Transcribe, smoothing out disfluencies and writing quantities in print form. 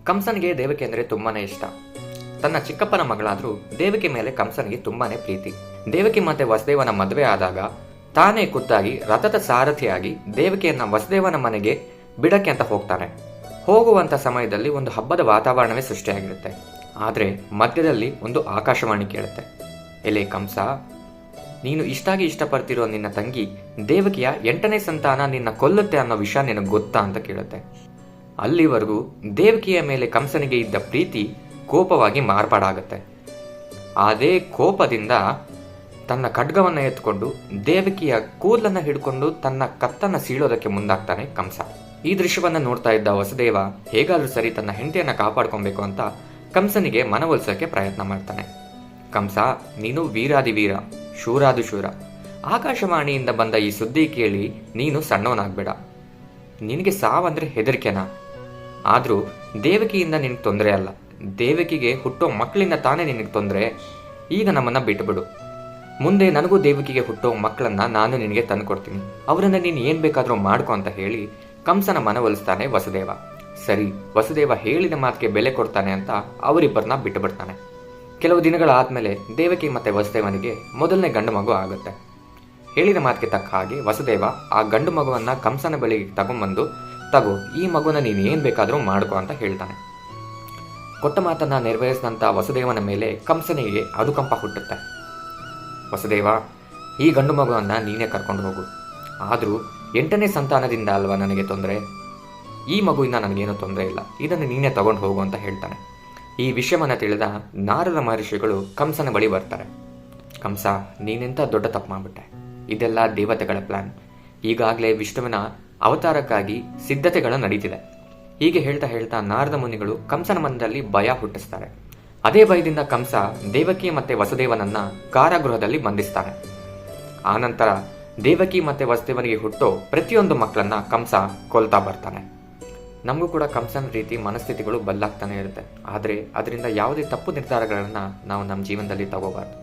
ಕಂಸನಿಗೆ ದೇವಕಿ ಅಂದರೆ ತುಂಬಾನೇ ಇಷ್ಟ. ತನ್ನ ಚಿಕ್ಕಪ್ಪನ ಮಗಳಾದ್ರೂ ದೇವಕಿ ಮೇಲೆ ಕಂಸನಿಗೆ ತುಂಬಾನೇ ಪ್ರೀತಿ. ದೇವಕಿ ಮತ್ತೆ ವಸುದೇವನ ಮದುವೆ ಆದಾಗ ತಾನೇ ಖುದ್ದಾಗಿ ರಥದ ಸಾರಥಿಯಾಗಿ ದೇವಕಿಯನ್ನ ವಸುದೇವನ ಮನೆಗೆ ಬಿಡಕ್ಕೆ ಅಂತ ಹೋಗ್ತಾನೆ. ಹೋಗುವಂತ ಸಮಯದಲ್ಲಿ ಒಂದು ಹಬ್ಬದ ವಾತಾವರಣವೇ ಸೃಷ್ಟಿಯಾಗಿರುತ್ತೆ. ಆದ್ರೆ ಮಧ್ಯದಲ್ಲಿ ಒಂದು ಆಕಾಶವಾಣಿ ಕೇಳುತ್ತೆ. ಎಲೆ ಕಂಸ, ನೀನು ಇಷ್ಟಾಗಿ ಇಷ್ಟಪಡ್ತಿರೋ ನಿನ್ನ ತಂಗಿ ದೇವಕಿಯ 8ನೇ ಸಂತಾನ ನಿನ್ನ ಕೊಲ್ಲುತ್ತೆ ಅನ್ನೋ ವಿಷಯ ನಿನಗೆ ಗೊತ್ತಾ ಅಂತ ಕೇಳುತ್ತೆ. ಅಲ್ಲಿವರೆಗೂ ದೇವಕಿಯ ಮೇಲೆ ಕಂಸನಿಗೆ ಇದ್ದ ಪ್ರೀತಿ ಕೋಪವಾಗಿ ಮಾರ್ಪಾಡಾಗುತ್ತೆ. ಅದೇ ಕೋಪದಿಂದ ತನ್ನ ಖಡ್ಗವನ್ನು ಎತ್ಕೊಂಡು ದೇವಕಿಯ ಕೂದಲನ್ನ ಹಿಡ್ಕೊಂಡು ತನ್ನ ಕತ್ತನ್ನ ಸೀಳೋದಕ್ಕೆ ಮುಂದಾಗ್ತಾನೆ ಕಂಸ. ಈ ದೃಶ್ಯವನ್ನ ನೋಡ್ತಾ ಇದ್ದ ವಸುದೇವ ಹೇಗಾದ್ರೂ ಸರಿ ತನ್ನ ಹೆಂಡತಿಯನ್ನ ಕಾಪಾಡ್ಕೊಬೇಕು ಅಂತ ಕಂಸನಿಗೆ ಮನವೊಲಿಸೋಕೆ ಪ್ರಯತ್ನ ಮಾಡ್ತಾನೆ. ಕಂಸ, ನೀನು ವೀರಾದಿ ವೀರ, ಶೂರಾದು ಶೂರ. ಆಕಾಶವಾಣಿಯಿಂದ ಬಂದ ಈ ಸುದ್ದಿ ಕೇಳಿ ನೀನು ಸಣ್ಣವನಾಗ್ಬೇಡ. ನಿನಗೆ ಸಾವಂದ್ರೆ ಹೆದರಿಕೆನಾ? ಆದ್ರೂ ದೇವಕಿಯಿಂದ ನಿನಗೆ ತೊಂದರೆ ಅಲ್ಲ, ದೇವಕಿಗೆ ಹುಟ್ಟೋ ಮಕ್ಕಳಿಂದ ತಾನೇ ನಿನಗೆ ತೊಂದರೆ. ಈಗ ನಮ್ಮನ್ನ ಬಿಟ್ಟುಬಿಡು. ಮುಂದೆ ನನಗೂ ದೇವಕಿಗೆ ಹುಟ್ಟೋ ಮಕ್ಕಳನ್ನ ನಾನು ನಿನಗೆ ತಂದುಕೊಡ್ತೀನಿ, ಅವರನ್ನ ನೀನು ಏನ್ ಬೇಕಾದ್ರೂ ಮಾಡ್ಕೊ ಅಂತ ಹೇಳಿ ಕಂಸನ ಮನವೊಲಿಸ್ತಾನೆ ವಸುದೇವ. ಸರಿ, ವಸುದೇವ ಹೇಳಿದ ಮಾತಿಗೆ ಬೆಲೆ ಕೊಡ್ತಾನೆ ಅಂತ ಅವರಿಬ್ಬರನ್ನ ಬಿಟ್ಟು ಬಿಡ್ತಾನೆ. ಕೆಲವು ದಿನಗಳಾದ್ಮೇಲೆ ದೇವಕಿ ಮತ್ತೆ ವಸುದೇವನಿಗೆ ಮೊದಲನೇ ಗಂಡು ಮಗು ಆಗುತ್ತೆ. ಹೇಳಿದ ಮಾತಿಗೆ ತಕ್ಕ ಹಾಗೆ ವಸುದೇವ ಆ ಗಂಡು ಮಗುವನ್ನ ಕಂಸನ ಬಳಿಗೆ ತಗೊಂಡ್ಬಂದು, ತಗೋ, ಈ ಮಗುನ ನೀನು ಏನ್ ಬೇಕಾದ್ರೂ ಮಾಡ್ಕೊ ಅಂತ ಹೇಳ್ತಾನೆ. ಕೊಟ್ಟ ಮಾತನ್ನ ನೆರವೇರಿಸಿದಂತ ವಸುದೇವನ ಮೇಲೆ ಕಂಸನಿಗೆ ಅನುಕಂಪ ಹುಟ್ಟುತ್ತೆ. ವಸುದೇವ, ಈ ಗಂಡು ಮಗುವನ್ನ ನೀನೇ ಕರ್ಕೊಂಡು ಹೋಗು. ಆದ್ರೂ 8ನೇ ಸಂತಾನದಿಂದ ಅಲ್ವಾ ನನಗೆ ತೊಂದರೆ, ಈ ಮಗುವಿನ ನನಗೇನು ತೊಂದರೆ ಇಲ್ಲ, ಇದನ್ನು ನೀನೇ ತಗೊಂಡು ಹೋಗು ಅಂತ ಹೇಳ್ತಾನೆ. ಈ ವಿಷಯವನ್ನ ತಿಳಿದ ನಾರದ ಮಹರ್ಷಿಗಳು ಕಂಸನ ಬಳಿ ಬರ್ತಾರೆ. ಕಂಸ, ನೀನೆಂತ ದೊಡ್ಡ ತಪ್ಪು ಮಾಡ್ಬಿಟ್ಟೆ. ಇದೆಲ್ಲ ದೇವತೆಗಳ ಪ್ಲಾನ್. ಈಗಾಗಲೇ ವಿಷ್ಣುವಿನ ಅವತಾರಕ್ಕಾಗಿ ಸಿದ್ಧತೆಗಳು ನಡೀತಿದೆ. ಹೀಗೆ ಹೇಳ್ತಾ ನಾರದ ಮುನಿಗಳು ಕಂಸನ ಮನದಲ್ಲಿ ಭಯ ಹುಟ್ಟಿಸ್ತಾರೆ. ಅದೇ ಭಯದಿಂದ ಕಂಸ ದೇವಕಿ ಮತ್ತೆ ವಸುದೇವನನ್ನ ಕಾರಾಗೃಹದಲ್ಲಿ ಬಂಧಿಸ್ತಾನೆ. ಆನಂತರ ದೇವಕಿ ಮತ್ತೆ ವಸುದೇವನಿಗೆ ಹುಟ್ಟೋ ಪ್ರತಿಯೊಂದು ಮಕ್ಕಳನ್ನ ಕಂಸ ಕೊಲ್ತಾ ಬರ್ತಾನೆ. ನಮಗೂ ಕೂಡ ಕಂಸನ ರೀತಿ ಮನಸ್ಥಿತಿಗಳು ಬದಲಾಗ್ತಾನೆ ಇರುತ್ತೆ. ಆದರೆ ಅದರಿಂದ ಯಾವುದೇ ತಪ್ಪು ನಿರ್ಧಾರಗಳನ್ನ ನಾವು ನಮ್ಮ ಜೀವನದಲ್ಲಿ ತಗೋಬಾರ್ದು.